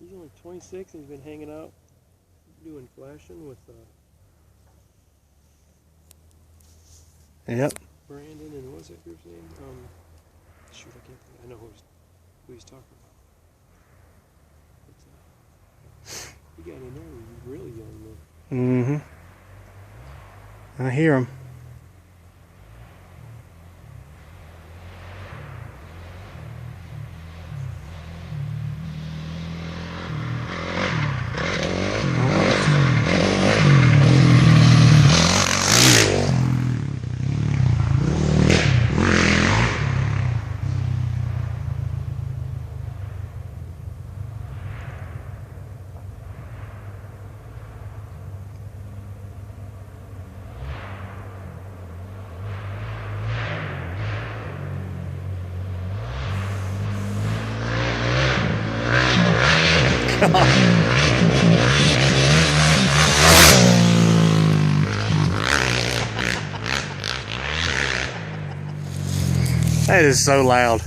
He's only 26 and he's been hanging out doing flashing with Yep. Brandon and what's that group's name? Shoot, I can't think. I know who he's talking about. But, he got in there when he was really young, man. I hear him. That is so loud.